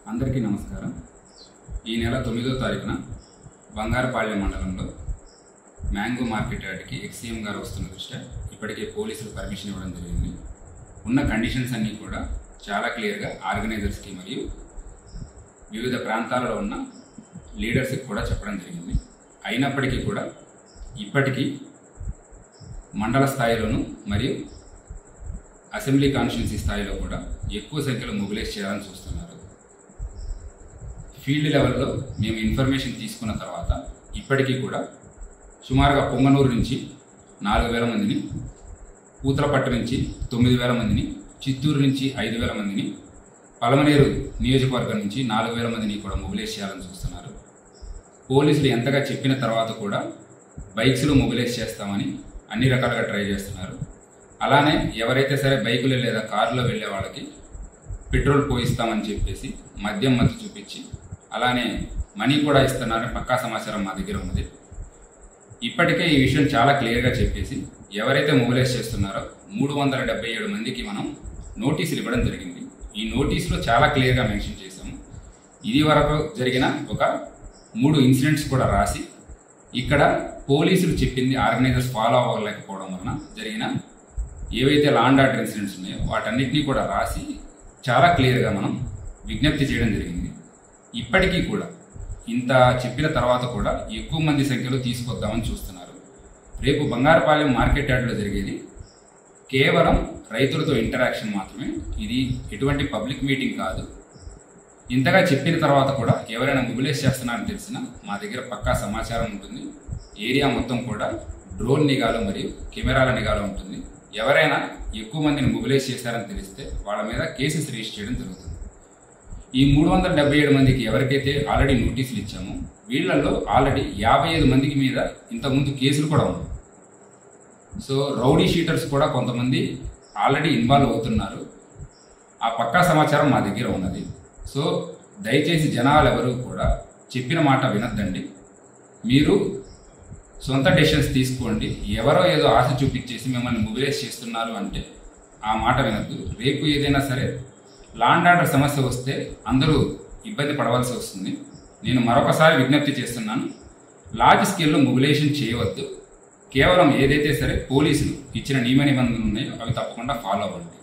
అందరికీ నమస్కారం. ఈ నెల 9వ తారీఖున బంగారపాళ్యం మండలంలో మ్యాంగో మార్కెట్ యార్డ్కి ఎక్సీఎం గారు వస్తున్న దృష్ట్యా ఇప్పటికే పోలీసులు పర్మిషన్ ఇవ్వడం జరిగింది. ఉన్న కండిషన్స్ అన్నీ కూడా చాలా క్లియర్గా ఆర్గనైజర్స్కి మరియు వివిధ ప్రాంతాలలో ఉన్న లీడర్స్కి కూడా చెప్పడం జరిగింది. అయినప్పటికీ కూడా ఇప్పటికీ మండల స్థాయిలోనూ మరియు అసెంబ్లీ కాన్స్టిట్యున్సీ స్థాయిలో కూడా ఎక్కువ సంఖ్యలో మొబిలైజ్ చేయాలని చూస్తున్నారు. ఫీల్డ్ లెవెల్లో మేము ఇన్ఫర్మేషన్ తీసుకున్న తర్వాత ఇప్పటికీ కూడా సుమారుగా పొంగనూరు నుంచి 4,000 మందిని, పూతలపట్టు నుంచి 9,000 మందిని, చిత్తూరు నుంచి 5,000 మందిని, పలమనేరు నియోజకవర్గం నుంచి 4,000 మందిని కూడా మొబిలైజ్ చేయాలని చూస్తున్నారు. పోలీసులు ఎంతగా చెప్పిన తర్వాత కూడా బైక్స్లో మొబిలైజ్ చేస్తామని అన్ని రకాలుగా ట్రై చేస్తున్నారు. అలానే ఎవరైతే సరే బైకులో లేదా కారులో వెళ్ళే వాళ్ళకి పెట్రోల్ పోయిస్తామని చెప్పేసి మద్యం మత్తు చూపించి అలానే మనీ కూడా ఇస్తున్నారని పక్కా సమాచారం మా దగ్గర ఉంది. ఇప్పటికే ఈ విషయం చాలా క్లియర్గా చెప్పేసి ఎవరైతే మొబిలైజ్ చేస్తున్నారో 377 మందికి మనం నోటీసులు ఇవ్వడం జరిగింది. ఈ నోటీసులో చాలా క్లియర్గా మెన్షన్ చేశాము. ఇది వరకు జరిగిన ఒక 3 ఇన్సిడెంట్స్ కూడా రాసి ఇక్కడ పోలీసులు చెప్పింది ఆర్గనైజర్స్ ఫాలో అవ్వలేకపోవడం వలన జరిగిన ఏవైతే లా అండ్ ఆర్డర్ ఇన్సిడెంట్స్ ఉన్నాయో వాటన్నిటినీ కూడా రాసి చాలా క్లియర్గా మనం విజ్ఞప్తి చేయడం జరిగింది. ఇప్పటికీ కూడా ఇంత చెప్పిన తర్వాత కూడా ఎక్కువ మంది సంఖ్యలో తీసుకొద్దామని చూస్తున్నారు. రేపు బంగారపాళ్యం మార్కెట్ యార్డ్లో జరిగేది కేవలం రైతులతో ఇంటరాక్షన్ మాత్రమే. ఇది ఎటువంటి పబ్లిక్ మీటింగ్ కాదు. ఇంతగా చెప్పిన తర్వాత కూడా ఎవరైనా మొబిలైజ్ చేస్తున్నారని తెలిసినా మా దగ్గర పక్కా సమాచారం ఉంటుంది. ఏరియా మొత్తం కూడా డ్రోన్ నిఘాలో మరియు కెమెరాల నిఘాలో ఉంటుంది. ఎవరైనా ఎక్కువ మందిని మొబిలైజ్ చేశారని తెలిస్తే వాళ్ళ మీద కేసెస్ రిజిస్టర్ చేయడం జరుగుతుంది. ఈ 377 మందికి ఎవరికైతే ఆల్రెడీ నోటీసులు ఇచ్చామో వీళ్ళల్లో ఆల్రెడీ 55 మందికి మీద ఇంతకుముందు కేసులు కూడా ఉన్నాయి. సో రౌడీ షీటర్స్ కూడా కొంతమంది ఆల్రెడీ ఇన్వాల్వ్ అవుతున్నారు. ఆ పక్కా సమాచారం మా దగ్గర ఉన్నది. సో దయచేసి జనాలు ఎవరు కూడా చెప్పిన మాట వినొద్దండి. మీరు సొంత డెసిషన్స్ తీసుకోండి. ఎవరో ఏదో ఆశ చూపించేసి మిమ్మల్ని మొబిలైజ్ చేస్తున్నారు అంటే ఆ మాట వినొద్దు. రేపు ఏదైనా సరే లా అండ్ ఆర్డర్ సమస్య వస్తే అందరూ ఇబ్బంది పడవలసి వస్తుంది. నేను మరొకసారి విజ్ఞప్తి చేస్తున్నాను, లార్జ్ స్కేల్లో మొబిలైజేషన్ చేయవద్దు. కేవలం ఏదైతే సరే పోలీసులు ఇచ్చిన నియమ నిబంధనలు ఉన్నాయో అవి తప్పకుండా ఫాలో అవ్వండి.